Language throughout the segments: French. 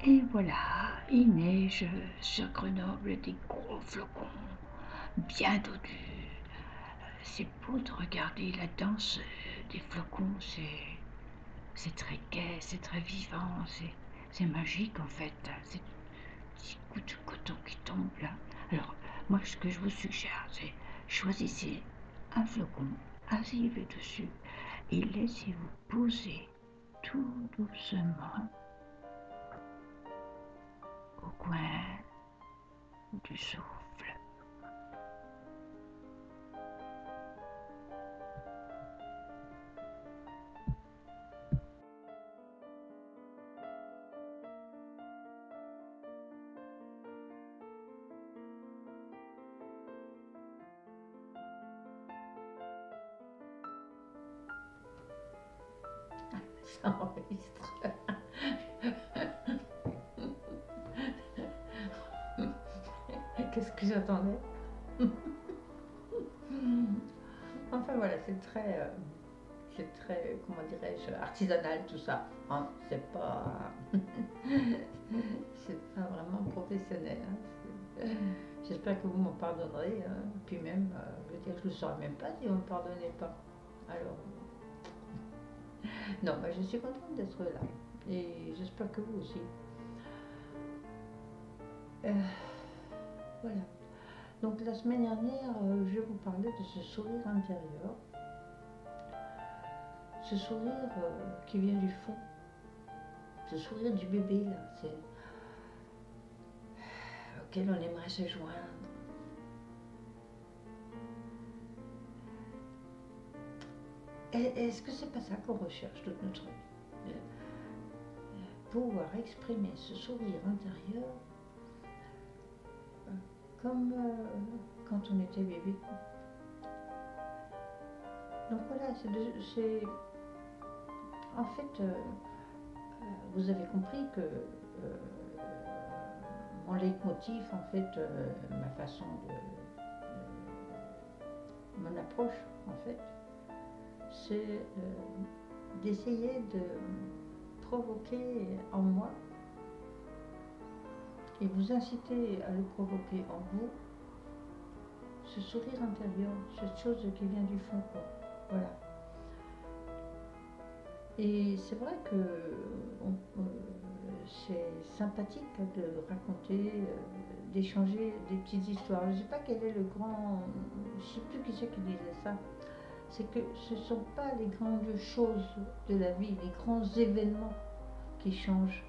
Et voilà, il neige sur Grenoble des gros flocons bien dodus. C'est beau de regarder la danse des flocons, c'est très gai, c'est très vivant, c'est magique en fait. Ces petits coups de coton qui tombent là. Alors, moi, ce que je vous suggère, c'est choisissez un flocon, asseyez-le dessus et laissez-vous poser tout doucement au coin du souffle. Ça enregistre. Qu'est-ce que j'attendais? Enfin voilà, c'est très, comment dirais-je, artisanal tout ça. Hein, c'est pas, c'est pas vraiment professionnel. Hein. J'espère que vous m'en pardonnerez. Hein. Puis même, je veux dire, je ne saurais même pas si vous ne me pardonnez pas. Alors, non, bah, je suis contente d'être là. Et j'espère que vous aussi. Voilà. Donc la semaine dernière, je vous parlais de ce sourire intérieur. Ce sourire qui vient du fond. Ce sourire du bébé, là, auquel on aimerait se joindre. Est-ce que c'est pas ça qu'on recherche toute notre vie? Pouvoir exprimer ce sourire intérieur comme quand on était bébé. Donc voilà, en fait, vous avez compris que mon leitmotiv, en fait, ma façon mon approche, en fait, c'est d'essayer de provoquer en moi et vous inciter à le provoquer en vous, ce sourire intérieur, cette chose qui vient du fond, quoi. Voilà. Et c'est vrai que c'est sympathique de raconter, d'échanger des petites histoires. Je ne sais pas quel est le grand... Je ne sais plus qui c'est qui disait ça. C'est que ce ne sont pas les grandes choses de la vie, les grands événements qui changent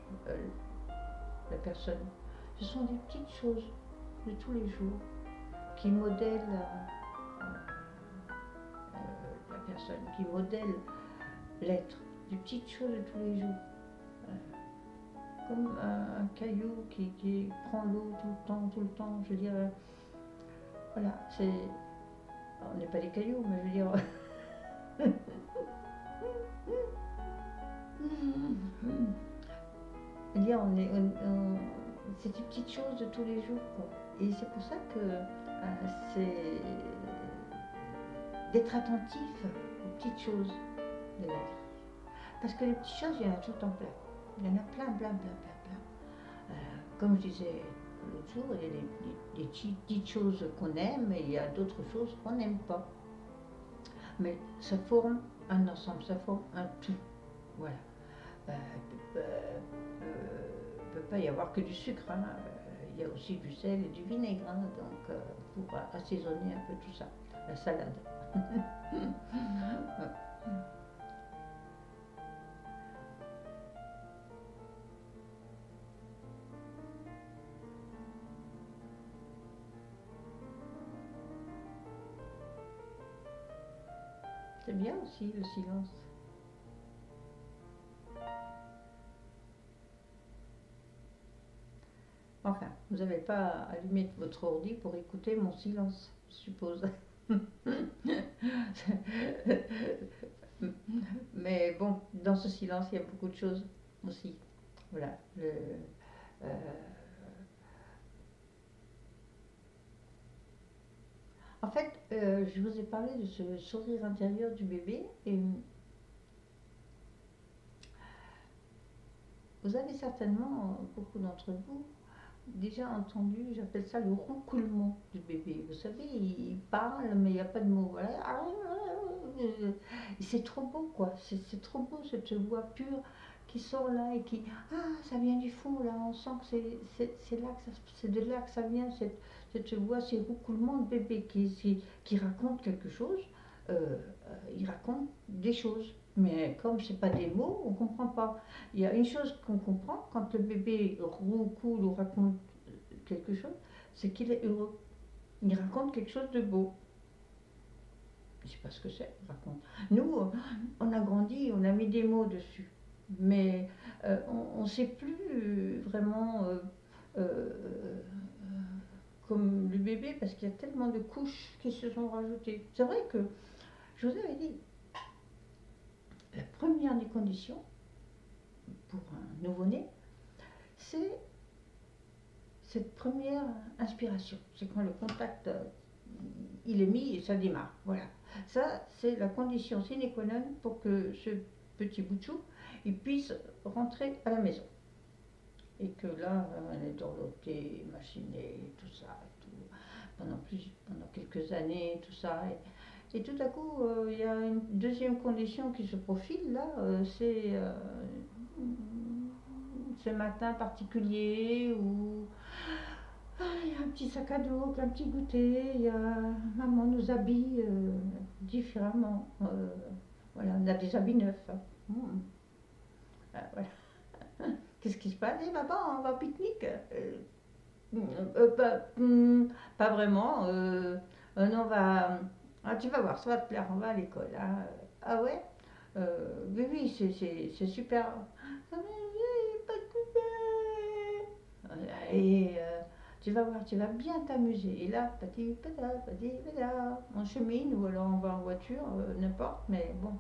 la personne. Ce sont des petites choses de tous les jours qui modèlent la personne, qui modèlent l'être. Des petites choses de tous les jours. Comme un caillou qui prend l'eau tout le temps, je veux dire, voilà, c'est... On n'est pas des cailloux, mais je veux dire... je veux dire, c'est des petites choses de tous les jours, quoi. Et c'est pour ça que c'est d'être attentif aux petites choses de la vie. Parce que les petites choses, il y en a tout le temps plein. Il y en a plein. Comme je disais l'autre jour, il y a des petites choses qu'on aime et il y a d'autres choses qu'on n'aime pas. Mais ça forme un ensemble, ça forme un tout. Voilà. Il ne peut pas y avoir que du sucre. Hein. Il y a aussi du sel et du vinaigre. Hein, donc, pour assaisonner un peu tout ça. La salade. C'est bien aussi le silence. Enfin, vous n'avez pas allumé votre ordi pour écouter mon silence, je suppose. Mais bon, dans ce silence, il y a beaucoup de choses aussi. Voilà. En fait, je vous ai parlé de ce sourire intérieur du bébé et Vous avez certainement, beaucoup d'entre vous, déjà entendu, j'appelle ça le roucoulement du bébé. Vous savez, il parle, mais il n'y a pas de mots. Voilà. C'est trop beau, quoi. C'est trop beau, cette voix pure qui sort là et qui... Ah, ça vient du fond, là. On sent que c'est là que c'est de là que ça vient, cette voix, ces roucoulements de bébé qui racontent quelque chose. Il raconte des choses. Mais comme c'est pas des mots, on comprend pas. Il y a une chose qu'on comprend quand le bébé roucoule ou raconte quelque chose, c'est qu'il est heureux. Il raconte quelque chose de beau. Je sais pas ce que c'est, il raconte. Nous, on a grandi, on a mis des mots dessus. Mais on ne sait plus vraiment euh, comme le bébé parce qu'il y a tellement de couches qui se sont rajoutées. C'est vrai que, je vous avais dit, la première des conditions pour un nouveau-né, c'est cette première inspiration. C'est quand le contact, il est mis et ça démarre. Voilà. Ça, c'est la condition sine qua non pour que ce petit bout de chou, il puisse rentrer à la maison. Et que là, elle est dorlotée, machinée, tout ça, pendant quelques années, tout ça. Et tout à coup, il y a une deuxième condition qui se profile là, c'est ce matin particulier où il y a un petit sac à dos, un petit goûter, il y a, maman nous habille différemment. Voilà, on a des habits neufs. Hein. Voilà. Qu'est-ce qui se passe? Eh maman, on va au pique-nique. Pas vraiment. Non, on va. Ah, tu vas voir, ça va te plaire, on va à l'école. Hein. Ah ouais? Oui, oui, c'est super. Ah, mais oui, pas de couleur. Et tu vas voir, tu vas bien t'amuser. Et là, petit, pada, on chemine ou alors on va en voiture, n'importe, mais bon,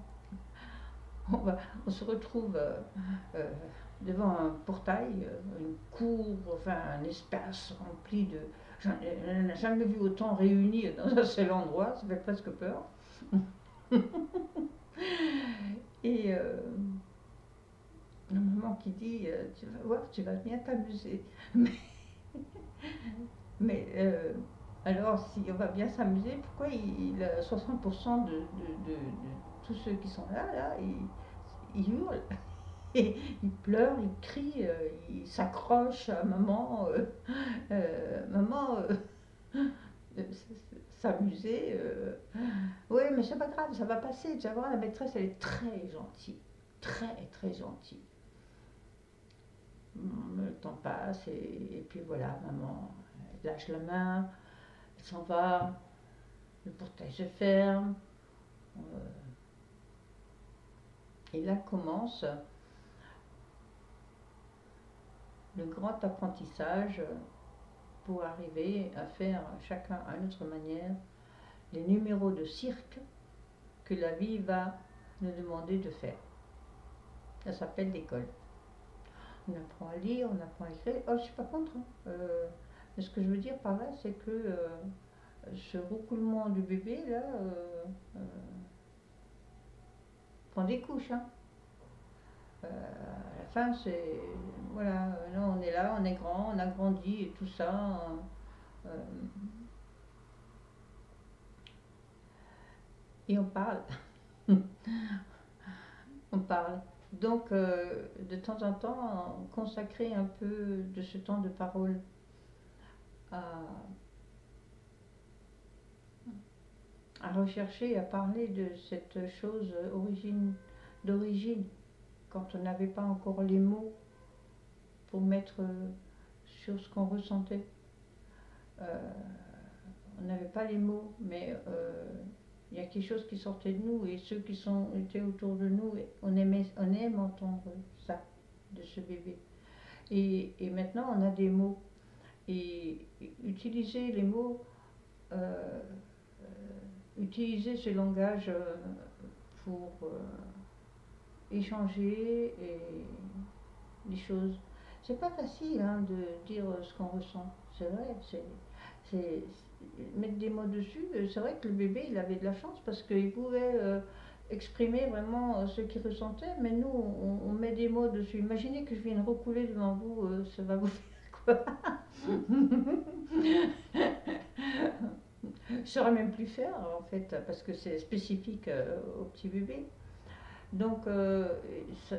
on se retrouve devant un portail, une cour, enfin un espace rempli de... J'en ai jamais vu autant réunis dans un seul endroit, ça fait presque peur. Et la maman qui dit, tu vas voir, tu vas bien t'amuser. Mais alors, si on va bien s'amuser, pourquoi 60% de tous ceux qui sont là, ils hurlent, et ils pleurent, ils crient, ils s'accrochent à maman, maman, s'amuser. Oui, mais c'est pas grave, ça va passer. Tu vas voir, la maîtresse, elle est très gentille, très très gentille. Le temps passe et puis voilà, maman elle lâche la main, elle s'en va, le portail se ferme. Et là commence le grand apprentissage pour arriver à faire chacun à notre manière les numéros de cirque que la vie va nous demander de faire. Ça s'appelle l'école. On apprend à lire, on apprend à écrire. Oh, je suis pas contre. Hein. Mais ce que je veux dire par là, c'est que ce roucoulement du bébé, là, prend des couches. Hein. À la fin, c'est... Voilà, là, on est là, on est grand, on a grandi et tout ça. Et on parle. On parle. Donc, de temps en temps, consacrer un peu de ce temps de parole à rechercher, à parler de cette chose d'origine, quand on n'avait pas encore les mots pour mettre sur ce qu'on ressentait. On n'avait pas les mots, mais il y a quelque chose qui sortait de nous et ceux qui étaient autour de nous, on aime entendre ça de ce bébé. Et maintenant, on a des mots. Et utiliser les mots, utiliser ce langage pour échanger et les choses. C'est pas facile hein, de dire ce qu'on ressent. C'est vrai, c'est mettre des mots dessus. C'est vrai que le bébé, il avait de la chance parce qu'il pouvait exprimer vraiment ce qu'ils ressentaient, mais nous, on met des mots dessus. Imaginez que je vienne recouler devant vous, ça va vous faire quoi? Je ne saurais même plus faire, en fait, parce que c'est spécifique aux petits bébés. Donc,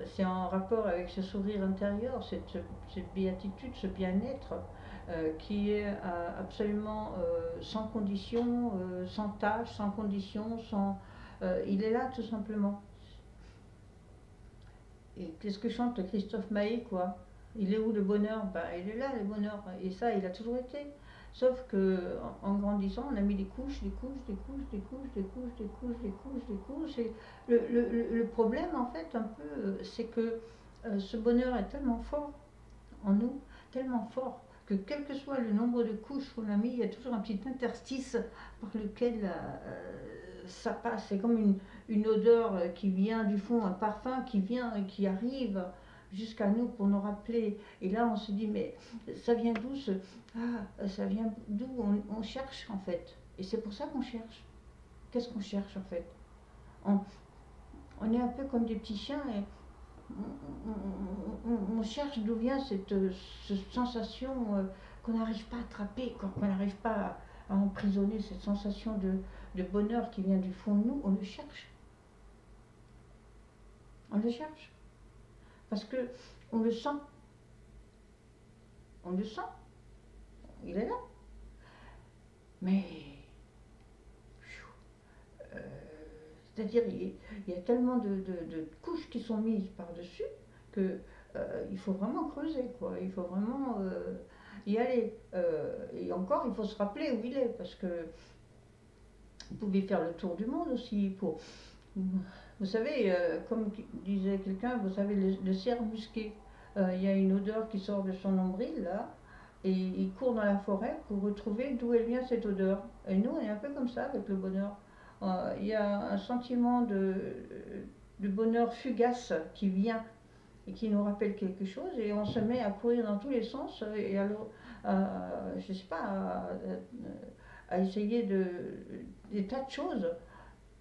c'est en rapport avec ce sourire intérieur, cette béatitude, ce bien-être qui est absolument sans condition, sans tâche, sans condition, il est là tout simplement. Et qu'est-ce que chante Christophe Maé, quoi? Il est où le bonheur? Ben, il est là, le bonheur. Et ça, il a toujours été. Sauf que en grandissant, on a mis des couches, des couches, des couches, des couches, des couches, des couches, des couches, des couches. Et le problème, en fait, un peu, c'est que ce bonheur est tellement fort en nous, tellement fort, que quel que soit le nombre de couches qu'on a mis, il y a toujours un petit interstice par lequel ça passe. C'est comme une odeur qui vient du fond, un parfum qui vient, qui arrive jusqu'à nous pour nous rappeler. Et là, on se dit, mais ça vient d'où ça vient d'où on cherche en fait. Et c'est pour ça qu'on cherche. Qu'est-ce qu'on cherche en fait? on, on est un peu comme des petits chiens et on cherche d'où vient cette sensation qu'on n'arrive pas à attraper, qu'on n'arrive pas à emprisonner, cette sensation de bonheur qui vient du fond de nous. On le cherche. On le cherche. Parce que on le sent. On le sent. Il est là. Mais euh, c'est-à-dire il y a tellement de couches qui sont mises par-dessus que il faut vraiment creuser, quoi. Il faut vraiment y aller. Et encore, il faut se rappeler où il est, parce que vous pouvez faire le tour du monde aussi pour. Vous savez, comme disait quelqu'un, vous savez, le cerf musqué, il y a une odeur qui sort de son nombril, là, et il court dans la forêt pour retrouver d'où elle vient cette odeur. Et nous, on est un peu comme ça avec le bonheur. Il y a un sentiment de bonheur fugace qui vient et qui nous rappelle quelque chose, et on se met à courir dans tous les sens, et alors, je sais pas, à essayer des tas de choses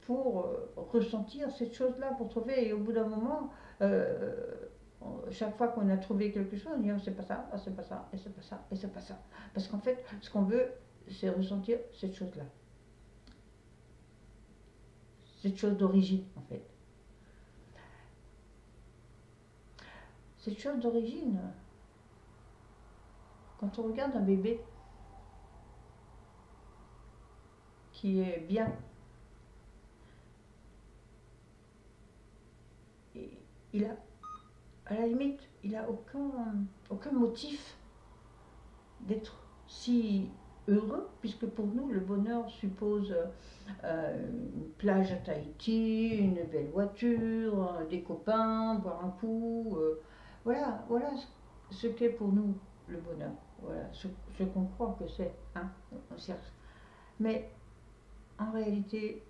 pour ressentir cette chose-là, pour trouver. Et au bout d'un moment, chaque fois qu'on a trouvé quelque chose, on dit oh, c'est pas ça, oh, c'est pas ça, et c'est pas ça, et c'est pas ça. Parce qu'en fait, ce qu'on veut, c'est ressentir cette chose-là. Cette chose d'origine, en fait. Cette chose d'origine, quand on regarde un bébé qui est bien, il a, à la limite, il n'a aucun motif d'être si heureux, puisque pour nous, le bonheur suppose une plage à Tahiti, une belle voiture, des copains, boire un coup. Voilà ce qu'est pour nous le bonheur. Voilà ce qu'on croit que c'est. Hein, on cherche. Mais en réalité,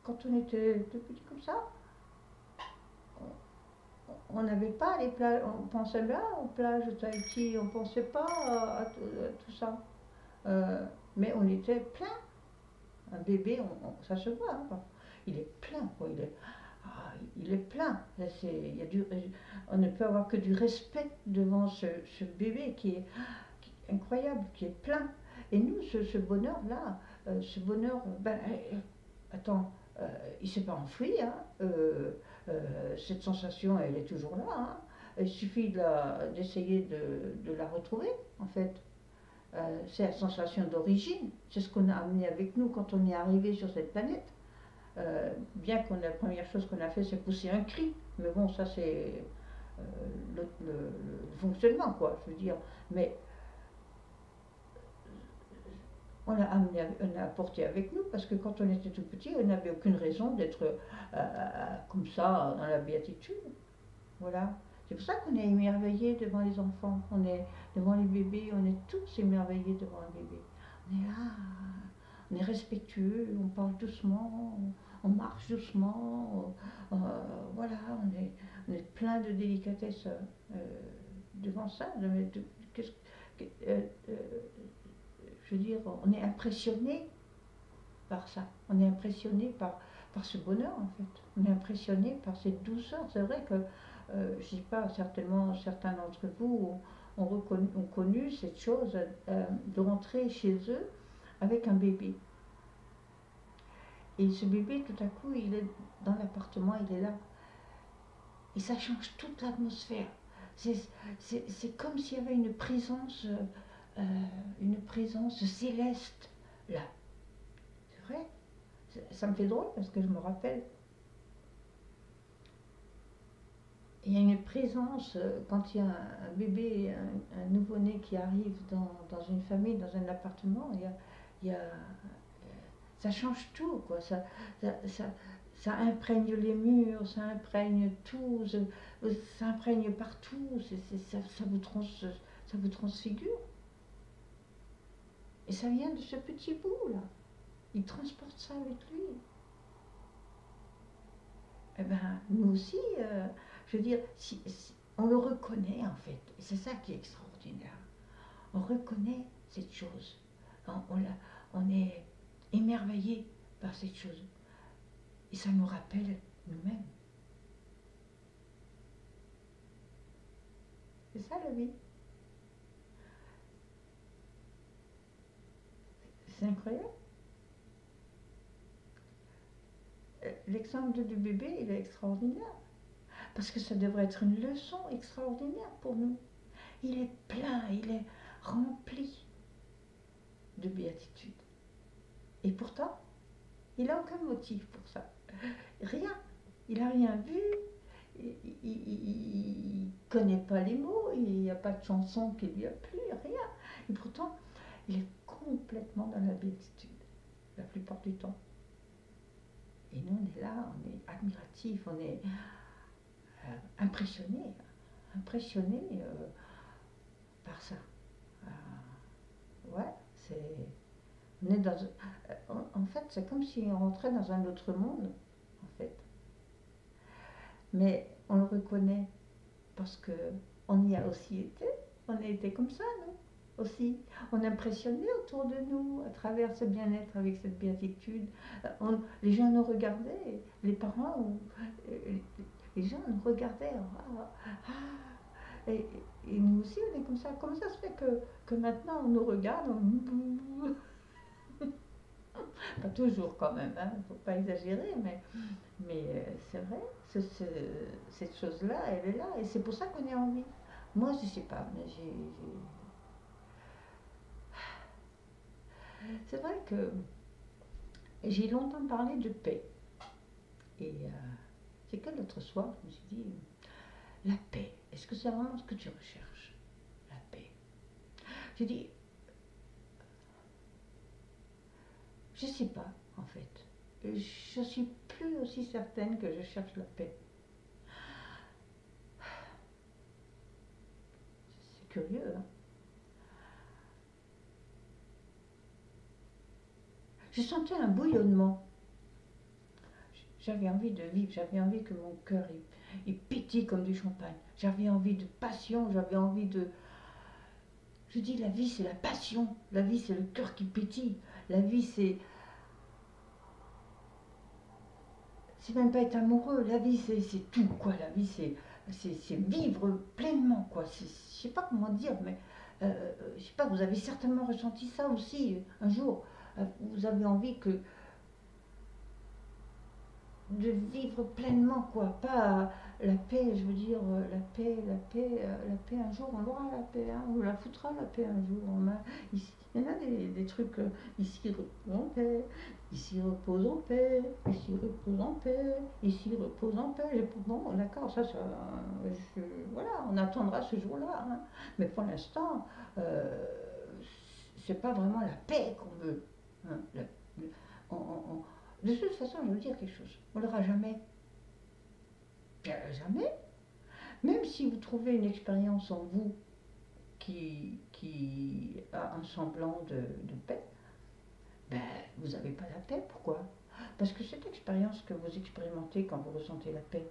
quand on était tout petit comme ça, on n'avait pas les plages, on pensait bien aux plages de Tahiti, on ne pensait pas à tout ça. Mais on était plein. Un bébé, ça se voit, hein, il est plein, quoi. Il est plein. Là, on ne peut avoir que du respect devant ce bébé qui est incroyable, qui est plein. Et nous, ce bonheur-là, ce bonheur, ben, attends, il ne s'est pas enfui, hein. Cette sensation, elle est toujours là, hein. Il suffit d'essayer de la retrouver, en fait. C'est la sensation d'origine, c'est ce qu'on a amené avec nous quand on est arrivé sur cette planète. Bien que la première chose qu'on a fait, c'est pousser un cri, mais bon, ça c'est le fonctionnement, quoi, je veux dire. Mais on a apporté avec nous, parce que quand on était tout petit, on n'avait aucune raison d'être comme ça dans la béatitude. Voilà. C'est pour ça qu'on est émerveillé devant les enfants, on est devant les bébés, on est tous émerveillés devant un bébé. On est là, on est respectueux, on parle doucement, on marche doucement, voilà, on est plein de délicatesse devant ça. Je veux dire, on est impressionné par ça. On est impressionné par ce bonheur, en fait. On est impressionné par cette douceur. C'est vrai que, je ne sais pas, certainement, certains d'entre vous ont connu cette chose de rentrer chez eux avec un bébé. Et ce bébé, tout à coup, il est dans l'appartement, il est là. Et ça change toute l'atmosphère. C'est comme s'il y avait une présence céleste là. C'est vrai. Ça me fait drôle parce que je me rappelle. Il y a une présence quand il y a un bébé, un nouveau-né qui arrive dans une famille, dans un appartement. Il y a, ça change tout, quoi. Ça imprègne les murs, ça imprègne tout, ça imprègne partout, ça vous transfigure. Et ça vient de ce petit bout là. Il transporte ça avec lui. Eh ben, nous aussi, je veux dire, si on le reconnaît en fait. Et c'est ça qui est extraordinaire. On reconnaît cette chose. On est émerveillé par cette chose. Et ça nous rappelle nous-mêmes. C'est ça la vie. C'est incroyable. L'exemple du bébé, il est extraordinaire. Parce que ça devrait être une leçon extraordinaire pour nous. Il est plein, il est rempli de béatitude. Et pourtant, il n'a aucun motif pour ça. Rien. Il n'a rien vu. Il ne connaît pas les mots. Il n'y a pas de chanson qui lui a plu. Rien. Et pourtant, il est complètement dans la béatitude. La plupart du temps. Et nous, on est là, on est admiratifs, on est impressionnés. Impressionnés par ça. Ouais, c'est. On est dans. En fait, c'est comme si on rentrait dans un autre monde, en fait. Mais on le reconnaît parce que on y a aussi été. On a été comme ça, nous aussi. On impressionnait autour de nous à travers ce bien-être, avec cette béatitude. Les gens nous regardaient, les parents, les gens nous regardaient. Et nous aussi, on est comme ça. Comment ça se fait que maintenant on nous regarde, pas toujours quand même, il ne faut pas exagérer, mais c'est vrai, cette chose-là, elle est là, et c'est pour ça qu'on est en vie. Moi, je ne sais pas, mais c'est vrai que j'ai longtemps parlé de paix. Et c'est que l'autre soir, je me suis dit, la paix, est-ce que c'est vraiment ce que tu recherches? La paix. J'ai dit, je ne sais pas, en fait. Je ne suis plus aussi certaine que je cherche la paix. C'est curieux, hein? Je sentais un bouillonnement. J'avais envie de vivre, j'avais envie que mon cœur il pétille comme du champagne. J'avais envie de passion, j'avais envie de... Je dis, la vie c'est la passion, la vie c'est le cœur qui pétille, la vie c'est même pas être amoureux, la vie c'est tout, quoi. La vie c'est vivre pleinement, quoi. Je sais pas comment dire, mais je sais pas, vous avez certainement ressenti ça aussi un jour. Vous avez envie de vivre pleinement, quoi. Pas la paix, je veux dire, la paix, un jour on aura la paix, hein, on la foutra la paix un jour. Ici, il y en a des trucs, ici repose en paix, ici repose en paix, ici repose en paix, ici repose en paix. Et bon, d'accord, voilà, on attendra ce jour-là, hein. Mais pour l'instant, c'est pas vraiment la paix qu'on veut, hein. De toute façon, je veux dire quelque chose, on l'aura jamais. Jamais. Même si vous trouvez une expérience en vous qui a un semblant de paix, ben, vous n'avez pas la paix. Pourquoi? Parce que cette expérience que vous expérimentez quand vous ressentez la paix,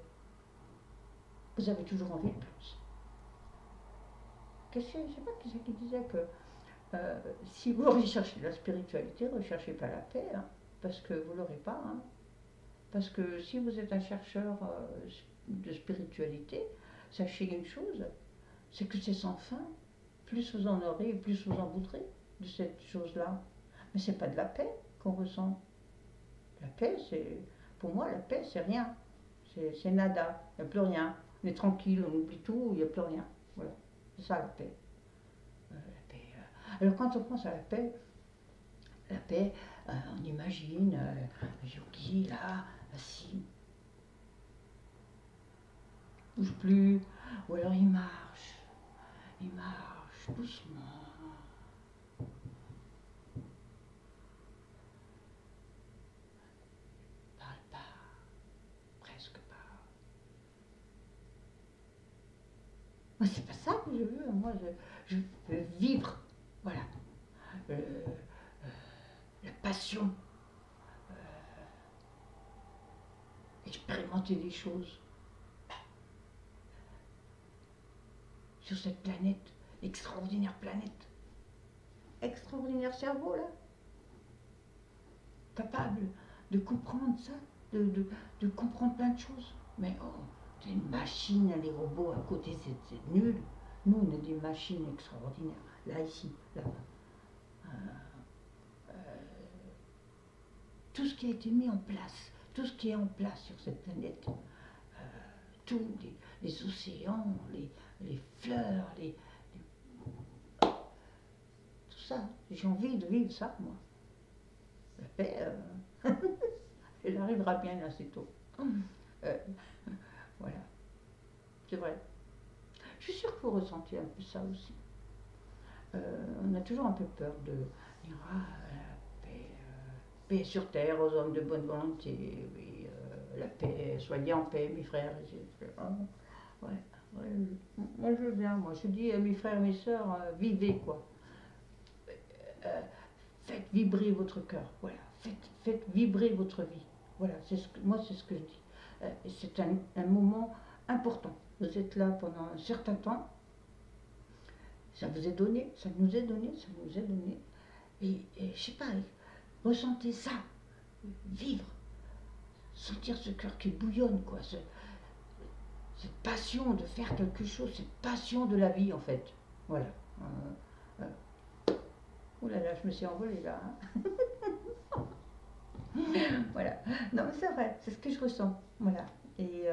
vous avez toujours envie de plus. Je ne sais pas qui disait que si vous recherchez la spiritualité, ne recherchez pas la paix, hein. parce que vous ne l'aurez pas. Hein. Parce que si vous êtes un chercheur de spiritualité, sachez une chose, c'est que c'est sans fin. Plus vous en aurez, plus vous en voudrez de cette chose-là. Mais c'est pas de la paix qu'on ressent. La paix, c'est, pour moi, la paix, c'est rien. C'est nada, il n'y a plus rien. On est tranquille, on oublie tout, il n'y a plus rien. Voilà, c'est ça la paix. La paix. Alors quand on pense à la paix, on imagine un yogi là, assis, il bouge plus, ou alors il marche doucement. Il parle pas, presque pas. Moi, c'est pas ça que je veux. Moi, je veux vivre. Voilà. La passion. Expérimenter des choses. Sur cette planète. Extraordinaire planète. Extraordinaire cerveau, là. Capable de comprendre ça. De comprendre plein de choses. Mais oh, c'est une machine, les robots à côté, c'est nul. Nous, on est des machines extraordinaires. Là, ici, là-bas. Tout ce qui a été mis en place, tout ce qui est en place sur cette planète, tous les océans, les fleurs, tout ça. J'ai envie de vivre ça, moi. La paix, elle arrivera bien assez tôt. Voilà, c'est vrai. Je suis sûre que vous ressentez un peu ça aussi. On a toujours un peu peur de dire paix sur terre aux hommes de bonne volonté, oui, la paix, soyez en paix, mes frères. Ouais, moi je veux bien, moi je dis à mes frères et mes sœurs, vivez quoi. Faites vibrer votre cœur, voilà, faites vibrer votre vie. Voilà, moi c'est ce que je dis. C'est un moment important. Vous êtes là pendant un certain temps, ça vous est donné, ça nous est donné, ça nous est donné. Et je sais pas, ressentez ça, vivre, sentir ce cœur qui bouillonne, quoi, cette passion de faire quelque chose, cette passion de la vie en fait. Voilà. Ouh là là, je me suis envolée là. Hein. Voilà. Non mais c'est vrai, c'est ce que je ressens. Voilà. Et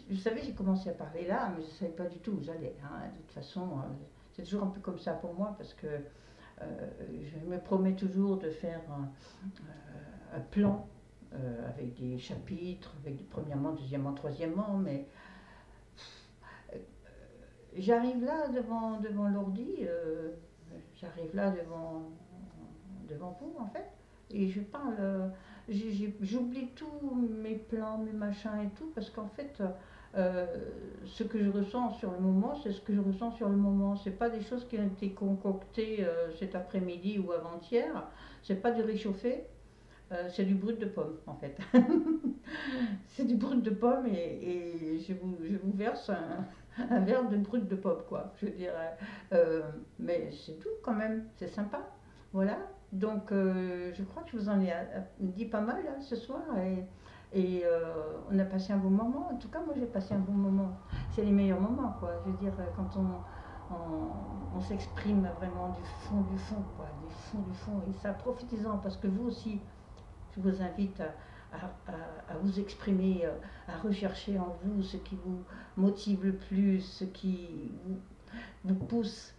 vous savez, j'ai commencé à parler là, mais je ne savais pas du tout où j'allais. Hein. De toute façon, c'est toujours un peu comme ça pour moi parce que je me promets toujours de faire un plan avec des chapitres, avec premièrement, deuxièmement, troisièmement, mais j'arrive là devant l'ordi, j'arrive là devant vous en fait, et je parle, j'oublie tous mes plans, mes machins et tout, parce qu'en fait, ce que je ressens sur le moment, c'est ce que je ressens sur le moment. C'est pas des choses qui ont été concoctées cet après-midi ou avant-hier. C'est pas du réchauffé. C'est du brut de pomme en fait. C'est du brut de pomme et je vous verse un verre de brut de pomme quoi. Je dirais. Mais c'est tout quand même. C'est sympa. Voilà. Donc je crois que je vous en ai dit pas mal là, ce soir et on a passé un bon moment. En tout cas, moi j'ai passé un bon moment. C'est les meilleurs moments, quoi. Je veux dire, quand on s'exprime vraiment du fond, quoi. Du fond. Et ça, profitez-en, parce que vous aussi, je vous invite à vous exprimer, à rechercher en vous ce qui vous motive le plus, ce qui vous pousse.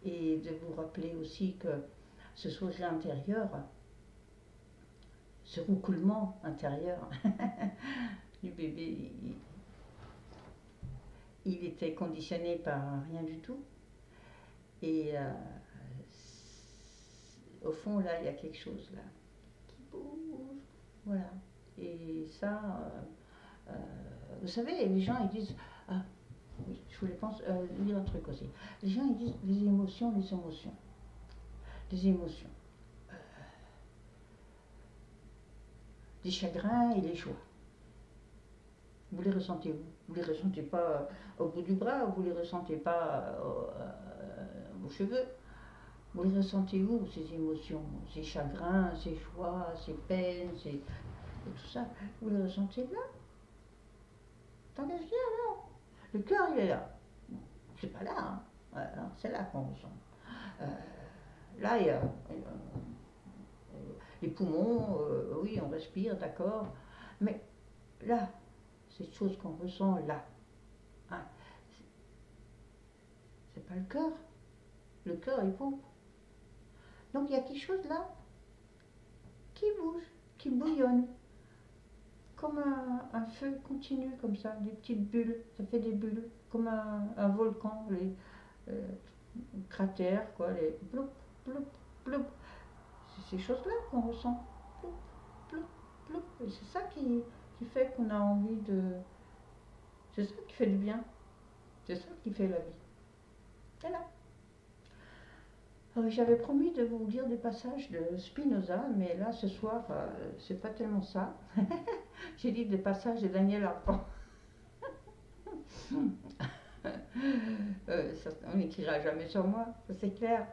Et de vous rappeler aussi que ce sourire intérieur, ce roucoulement intérieur du bébé, il était conditionné par rien du tout. Et au fond, là, il y a quelque chose là qui bouge. Voilà. Et ça, vous savez, les gens, ils disent... Ah, oui, je voulais dire un truc aussi. Les gens, ils disent les émotions. Les émotions. Les chagrins et les joies. Vous les ressentez où? Vous les ressentez pas au bout du bras, vous les ressentez pas aux cheveux. Vous les ressentez où, ces émotions? Ces chagrins, ces joies, ces peines, et tout ça. Vous les ressentez là? T'engages bien là. Le cœur, il est là. C'est pas là, hein. Ouais, c'est là qu'on ressent. Euh, Là, il y a les poumons, oui, on respire, d'accord. Mais là, cette chose qu'on ressent là, hein, c'est pas le cœur. Le cœur, il pompe. Donc il y a quelque chose là qui bouge, qui bouillonne, comme un feu continu, comme ça, des petites bulles. Ça fait des bulles, comme un volcan, les cratères, quoi, les bloup, bloup, bloup. C'est ces choses-là qu'on ressent. Bloup, bloup, bloup. Et c'est ça qui fait qu'on a envie de. C'est ça qui fait du bien. C'est ça qui fait la vie. Voilà. J'avais promis de vous lire des passages de Spinoza, mais là ce soir, c'est pas tellement ça. J'ai lu des passages de Daniel Arpand. On n'écrira jamais sur moi, ça c'est clair.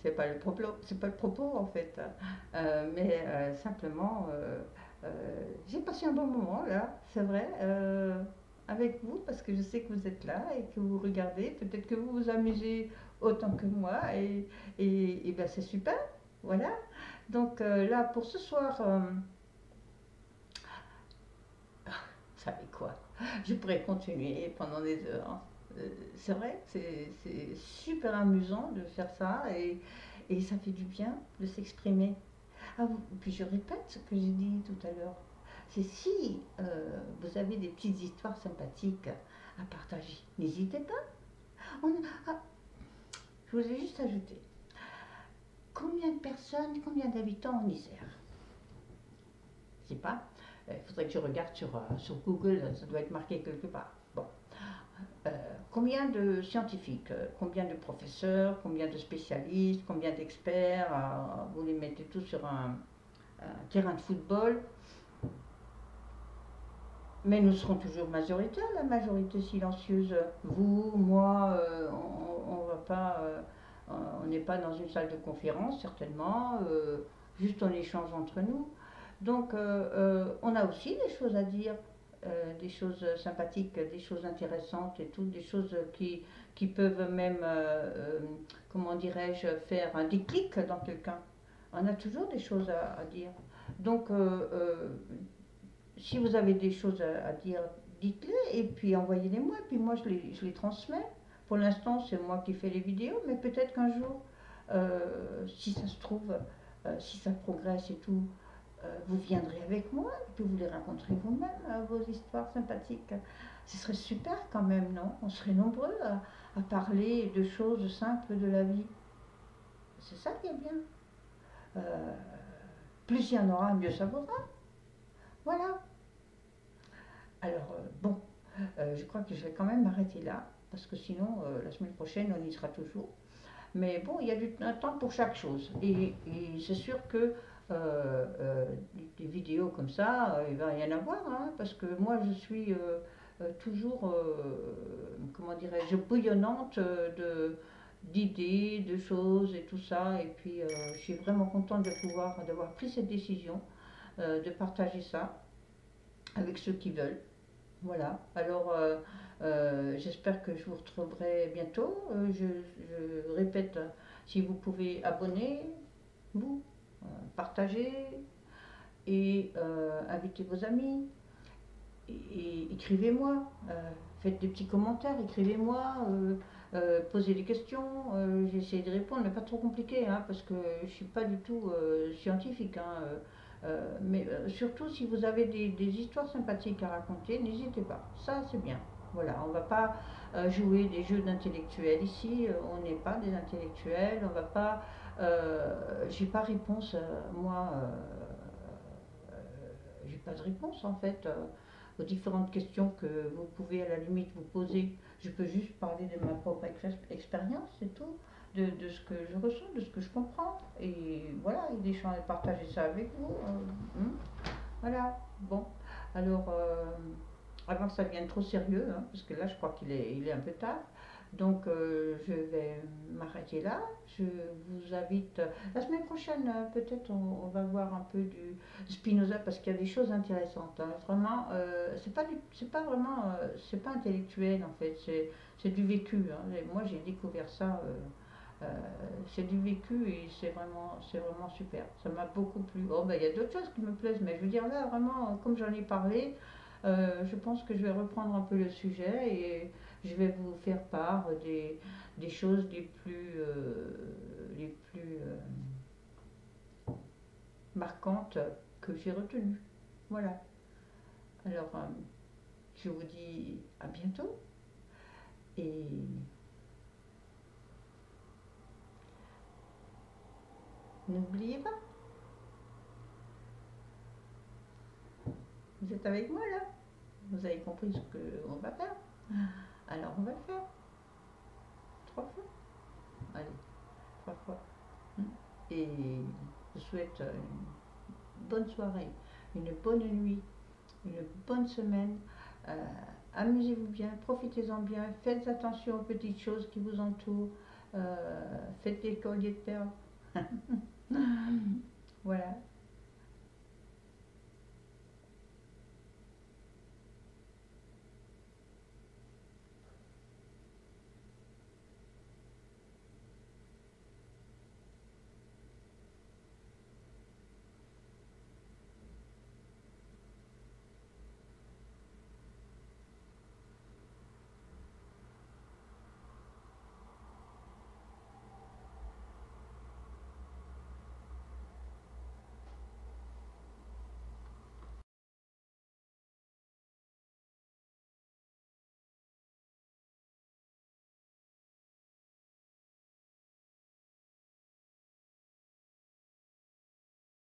C'est pas le propos, c'est pas le propos en fait. Mais simplement, j'ai passé un bon moment là, c'est vrai, avec vous, parce que je sais que vous êtes là et que vous regardez. Peut-être que vous vous amusez autant que moi, et ben c'est super. Voilà. Donc là pour ce soir, vous savez quoi? Je pourrais continuer pendant des heures. C'est vrai, c'est super amusant de faire ça, et ça fait du bien de s'exprimer. Ah, puis je répète ce que j'ai dit tout à l'heure. C'est si vous avez des petites histoires sympathiques à partager, n'hésitez pas. On, ah, je vous ai juste ajouté. Combien de personnes, combien d'habitants en Isère? Je sais pas. Il faudrait que je regarde sur Google, ça doit être marqué quelque part. Bon. Combien de scientifiques, combien de professeurs, combien de spécialistes, combien d'experts, vous les mettez tous sur un terrain de football, mais nous serons toujours majoritaires, la majorité silencieuse. Vous, moi, on va pas, on n'est pas dans une salle de conférence certainement, juste on échange entre nous. Donc on a aussi des choses à dire, des choses sympathiques, des choses intéressantes et tout, des choses qui peuvent même, comment dirais-je, faire un déclic dans quelqu'un. On a toujours des choses à dire. Donc si vous avez des choses à dire, dites-les et puis envoyez-les-moi. Et puis moi, je les transmets. Pour l'instant, c'est moi qui fais les vidéos, mais peut-être qu'un jour, si ça se trouve, si ça progresse et tout, vous viendrez avec moi et puis vous les raconterez vous-même, vos histoires sympathiques. Ce serait super quand même, non? On serait nombreux à parler de choses simples de la vie. C'est ça qui est bien. Euh, Plus il y en aura, mieux ça vaudra. Voilà. Alors, bon, je crois que je vais quand même m'arrêter là, parce que sinon, la semaine prochaine, on y sera toujours. Mais bon, il y a un temps pour chaque chose. Et c'est sûr que des vidéos comme ça, il va y en avoir, hein, parce que moi, je suis toujours, comment dirais-je, bouillonnante d'idées, de choses et tout ça. Et puis, je suis vraiment contente d'avoir pris cette décision, de partager ça avec ceux qui veulent. Voilà, alors j'espère que je vous retrouverai bientôt. Je répète, si vous pouvez abonner, vous, partager et inviter vos amis. Et écrivez-moi, faites des petits commentaires, écrivez-moi, posez des questions. J'essaie de répondre, mais pas trop compliqué, hein, parce que je ne suis pas du tout scientifique. Hein, mais surtout, si vous avez des histoires sympathiques à raconter, n'hésitez pas. Ça, c'est bien. Voilà, on ne va pas jouer des jeux d'intellectuels ici. On n'est pas des intellectuels. On va pas. J'ai pas réponse. Moi, j'ai pas de réponse en fait aux différentes questions que vous pouvez à la limite vous poser. Je peux juste parler de ma propre expérience, c'est tout, de ce que je ressens, de ce que je comprends. Et voilà, et d'échanger, partager ça avec vous. Voilà, bon. Alors, avant que ça devienne trop sérieux, hein, parce que là je crois il est un peu tard, Donc je vais m'arrêter là. Je vous invite la semaine prochaine, peut-être on va voir un peu du Spinoza parce qu'il y a des choses intéressantes, hein. Vraiment, c'est pas vraiment, c'est pas intellectuel en fait, c'est du vécu, hein. Et moi j'ai découvert ça. Euh, c'est du vécu et c'est vraiment super. Ça m'a beaucoup plu. Oh, ben, il y a d'autres choses qui me plaisent, mais je veux dire là, vraiment, comme j'en ai parlé, je pense que je vais reprendre un peu le sujet et je vais vous faire part des choses les plus marquantes que j'ai retenues. Voilà. Alors, je vous dis à bientôt et n'oubliez pas, vous êtes avec moi là. Vous avez compris ce qu'on va faire. Alors, on va le faire. 3 fois. Allez, 3 fois. Et je vous souhaite une bonne soirée, une bonne nuit, une bonne semaine. Euh, Amusez-vous bien, profitez-en bien, faites attention aux petites choses qui vous entourent, faites des colliers de perles. Voilà.